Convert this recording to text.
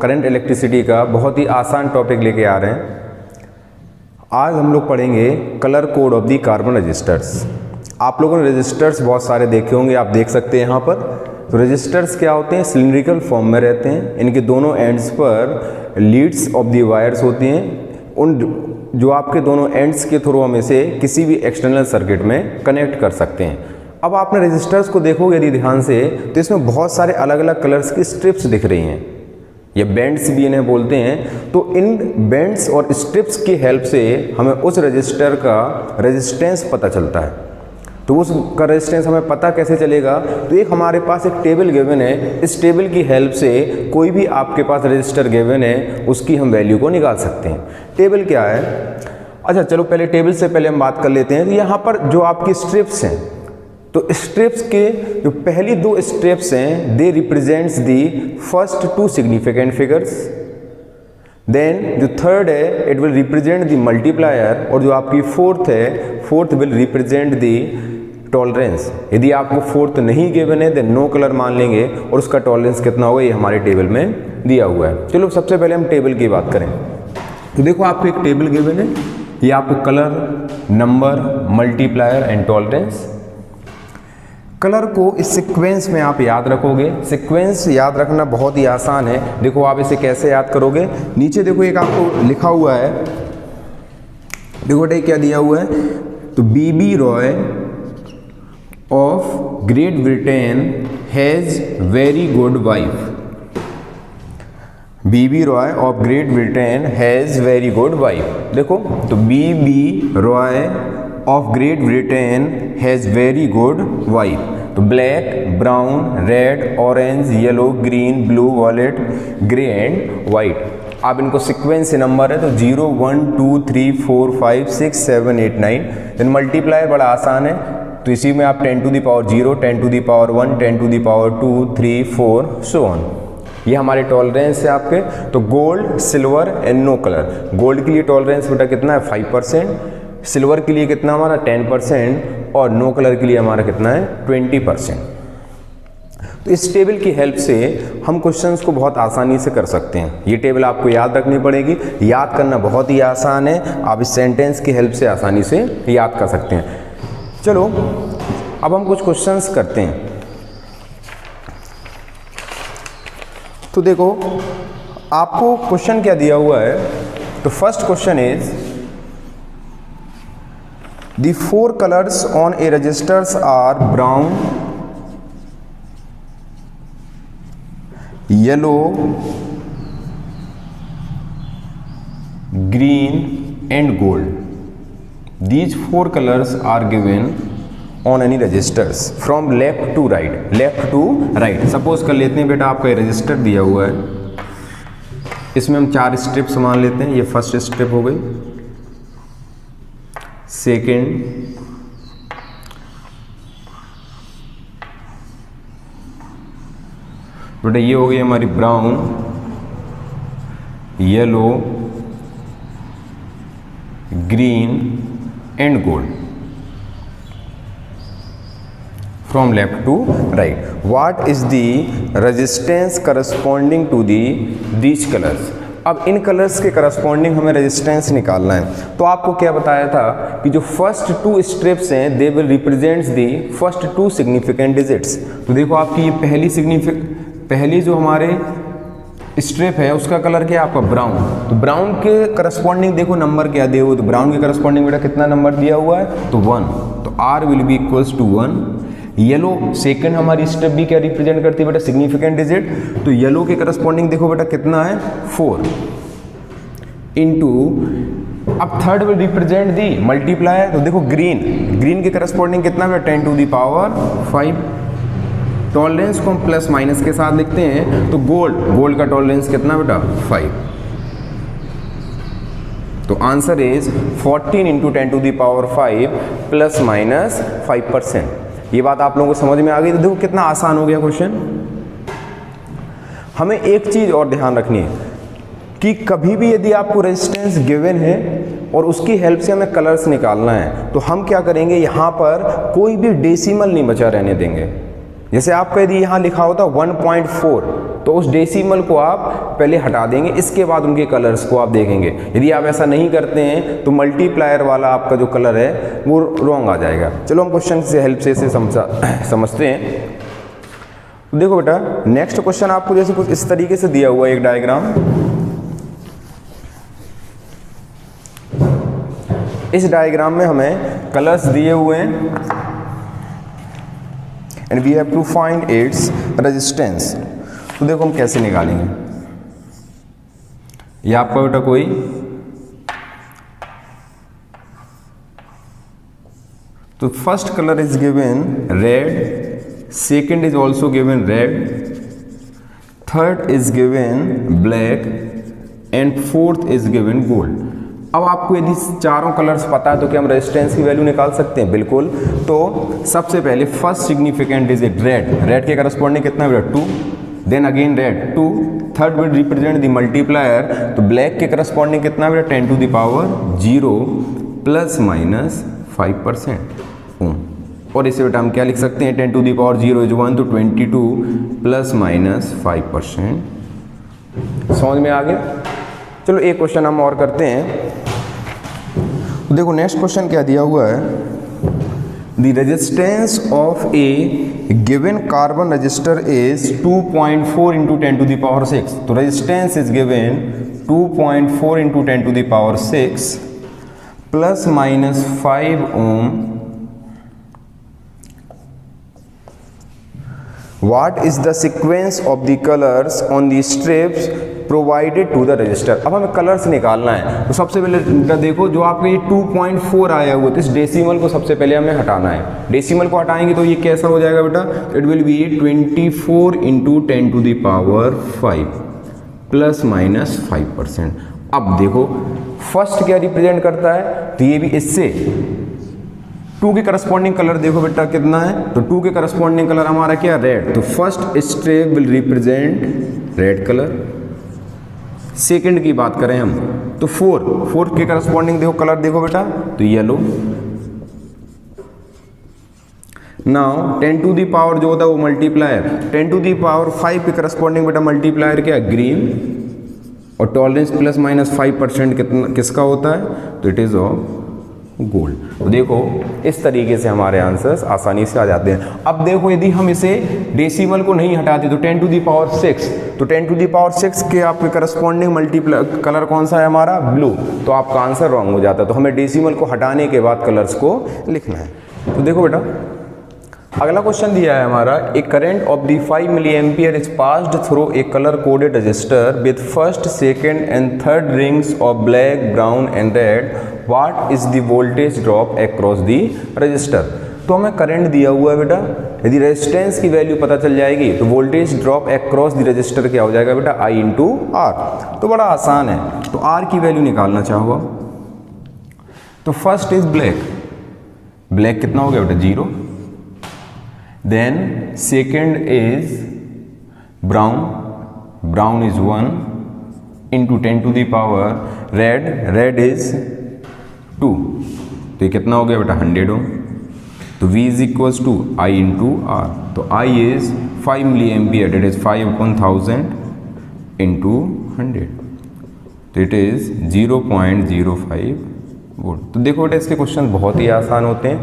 Current electricity का बहुत ही आसान टॉपिक लेके आ रहे हैं। आज हम लोग पढ़ेंगे colour code of the carbon resistors. आप लोगों ने रजिस्टर्स बहुत सारे देखे होंगे, आप देख सकते हैं यहाँ पर। तो रजिस्टर्स क्या होते हैं, सिलिंड्रिकल फॉर्म में रहते हैं। इनके दोनों एंड्स पर लीड्स ऑफ दी वायर्स होती हैं, उन जो आपके दोनों एंड्स के थ्रू हम इसे किसी भी एक्सटर्नल सर्किट में कनेक्ट कर सकते हैं। अब आपने रजिस्टर्स को देखोगे यदि ध्यान से, तो इसमें बहुत सारे अलग अलग कलर्स की स्ट्रिप्स दिख रही हैं, ये बैंड्स भी इन्हें बोलते हैं। तो इन बैंड्स और स्ट्रिप्स की हेल्प से हमें उस रजिस्टर का रेजिस्टेंस पता चलता है। तो उसका रेजिस्टेंस हमें पता कैसे चलेगा, तो एक हमारे पास एक टेबल गिवन है, इस टेबल की हेल्प से कोई भी आपके पास रजिस्टर गिवन है उसकी हम वैल्यू को निकाल सकते हैं। टेबल क्या है, अच्छा चलो पहले टेबल से पहले हम बात कर लेते हैं। तो यहाँ पर जो आपकी स्ट्रिप्स हैं, तो स्ट्रिप्स के जो पहली दो स्ट्रिप्स हैं, they represents the first two significant figures. Then जो थर्ड है, it will represent the multiplier, और जो आपकी फोर्थ है, fourth will represent the tolerance. यदि आपको फोर्थ नहीं गिवन है देन नो कलर मान लेंगे, और उसका टॉलरेंस कितना होगा ये हमारे टेबल में दिया हुआ है। चलो सबसे पहले हम टेबल की बात करें। तो देखो आपको एक टेबल गिवन है, ये आपको colour, number, multiplier and tolerance. Colour को इस सीक्वेंस में आप याद रखोगे। सीक्वेंस याद रखना बहुत ही आसान है। देखो आप इसे कैसे याद करोगे, नीचे देखो एक आपको लिखा हुआ है, देखो बेटा क्या दिया हुआ है, तो BB ROY of Great Britain has very good wife. BB ROY of Great Britain has very good wife. देखो तो BB ROY of Great Britain has very good wife. तो black, brown, red, orange, yellow, green, blue, violet, grey and white. आप इनको sequence से number है, तो 0 1 2 3 4 5 6 7 8 9। Then multiplier बड़ा आसान है, तो इसी में आप 10 to the power 0, 10 to the power 1, 10 to the power 2, 3, 4 so on। ये हमारे टॉलरेंस है आपके। तो gold, silver and no colour. Gold के लिए टॉलरेंस बेटा कितना है 5%, सिल्वर के लिए कितना हमारा 10%, और नो कलर के लिए हमारा कितना है 20%। तो इस टेबल की हेल्प से हम क्वेश्चंस को बहुत आसानी से कर सकते हैं। ये टेबल आपको याद रखनी पड़ेगी, याद करना बहुत ही आसान है, आप इस सेंटेंस की हेल्प से आसानी से याद कर सकते हैं। चलो अब हम कुछ क्वेश्चंस करते हैं। तो देखो आपको क्वेश्चन क्या दिया हुआ है, तो first question is the four colours on a resistors are brown, yellow, green and gold. These four colors are given on any registers from left to right. Left to right. Suppose कर लेते हैं बेटा आपका ये register दिया हुआ है, इसमें हम 4 स्ट्रिप्स मान लेते हैं। ये फर्स्ट स्ट्रिप हो गई, सेकेंड, बेटा ये हो गई हमारी brown, yellow, green and gold from left to right. What is the resistance corresponding to these colours. अब इन कलर्स के करस्पॉन्डिंग हमें रेजिस्टेंस निकालना है। तो आपको क्या बताया था कि जो फर्स्ट 2 स्ट्रिप्स हैं they will represents the first 2 significant digits. तो देखो आपकी ये पहली जो हमारे स्ट्रिप है उसका कलर क्या है आपका ब्राउन। तो ब्राउन के करस्पॉन्डिंग देखो नंबर क्या दिया हुआ है, तो ब्राउन के करस्पॉन्डिंग बेटा कितना नंबर दिया हुआ है, तो 1। तो R will be equals to 1। Yellow second हमारी स्ट्रिप भी क्या रिप्रेजेंट करती है बेटा सिग्निफिकेंट डिजिट, तो येलो के करस्पॉन्डिंग देखो बेटा कितना है 4 इंटू, अब third will represent the multiplier, तो देखो ग्रीन के करस्पॉन्डिंग कितना बेटा 10 to the power 5। टॉलरेंस को हम प्लस माइनस के साथ लिखते हैं, तो गोल्ड का टॉलरेंस कितना बेटा 5। तो answer is 14 into 10 to the power 5 plus minus 5%। ये बात आप लोगों को समझ में आ गई। तो देखो कितना आसान हो गया क्वेश्चन। हमें एक चीज और ध्यान रखनी है कि कभी भी यदि आपको रेजिस्टेंस गिवन है और उसकी हेल्प से हमें कलर्स निकालना है, तो हम क्या करेंगे, यहाँ पर कोई भी डेसिमल नहीं बचा रहने देंगे। जैसे आपका यदि यहाँ लिखा होता 1.4, तो उस डेसिमल को आप पहले हटा देंगे, इसके बाद उनके कलर्स को आप देखेंगे। यदि आप ऐसा नहीं करते हैं तो मल्टीप्लायर वाला आपका जो कलर है वो रॉन्ग आ जाएगा। चलो हम क्वेश्चन से हेल्प से इसे समझते हैं। देखो बेटा, नेक्स्ट क्वेश्चन आपको जैसे कुछ इस तरीके से दिया हुआ है एक डायग्राम। इस डायग्राम में हमें कलर्स दिए हुए हैं and we have to find its resistance. तो देखो हम कैसे निकालेंगे। ये आपका बेटा कोई तो first colour is given red, second is also given red, third is given black and fourth is given gold. अब आपको यदि चारों कलर्स पता है तो क्या हम रेजिस्टेंस की वैल्यू निकाल सकते हैं? बिल्कुल। तो सबसे पहले first significant digit red, red के करस्पॉन्डिंग कितना बेटा 2, then again red 2, third will represent the multiplier, तो ब्लैक के करस्पॉन्डिंग कितना बेटा 10 to the power 0 plus minus 5% ohm. और इसे बेटा हम क्या लिख सकते हैं, 10 टू द पावर 0 इज 1 तो 22 प्लस माइनस 5%। समझ में आ गया? चलो एक क्वेश्चन हम और करते हैं। तो देखो नेक्स्ट क्वेश्चन क्या दिया हुआ है, the resistance of a given carbon resistor is 2.4 into 10 to the power 6। तो resistance is given 2.4 into 10 to the power 6 plus minus 5 ohm. What is the sequence of the colors on the strips provided to the register? अब हमें colours निकालना है। तो सबसे पहले देखो जो आपके ये 2.4 आया हुआ, तो इस डेसिमल को सबसे पहले हमें हटाना है। डेसिमल को हटाएंगे तो ये कैसा हो जाएगा बेटा, it will be 24 into 10 to the power 5 plus minus 5%। अब देखो फर्स्ट क्या रिप्रेजेंट करता है, तो ये भी इससे 2 के करस्पॉन्डिंग कलर देखो बेटा कितना है, तो 2 के करस्पॉन्डिंग कलर हमारा क्या रेड, तो first strip will represent red colour. Second की बात करें हम तो 4 के करस्पॉन्डिंग देखो कलर देखो बेटा, तो yellow. Now 10 to the power जो होता है वो मल्टीप्लायर, 10 टू दी पावर 5 के करस्पॉन्डिंग बेटा मल्टीप्लायर क्या ग्रीन, और टॉलरेंस प्लस माइनस 5% कितना किसका होता है, तो इट इज ऑफ गोल्ड। तो देखो इस तरीके से हमारे आंसर्स आसानी से आ जाते हैं। अब देखो यदि हम इसे डेसिमल को नहीं हटाते तो 10 टू दी पावर 6, तो 10 टू दी पावर 6 के आपके करस्पॉन्डिंग मल्टीप्लाई कलर कौन सा है हमारा ब्लू, तो आपका आंसर रॉन्ग हो जाता है। तो हमें डेसिमल को हटाने के बाद कलर्स को लिखना है। तो देखो बेटा अगला क्वेश्चन दिया है हमारा, a current of the 5 milliampere is passed through a colour coded resistor with first second and third rings of black brown and red, what is the voltage drop across the resistor. तो हमें current दिया हुआ है बेटा, यदि resistance की value पता चल जाएगी तो voltage drop across the register क्या हो जाएगा बेटा, I इंटू आर। तो बड़ा आसान है, तो आर की वैल्यू निकालना चाहो तो फर्स्ट इज ब्लैक, ब्लैक कितना हो गया बेटा 0, then second is brown, brown is 1 into 10 to the power red, red is 2, तो ये कितना हो गया बेटा 100 ओम। तो V is equals to I into R, तो I is 5 milliampere, that is 5/1000 into 100, तो it is 0.05 वोल्ट। तो देखो बेटा इसके क्वेश्चन बहुत ही आसान होते हैं।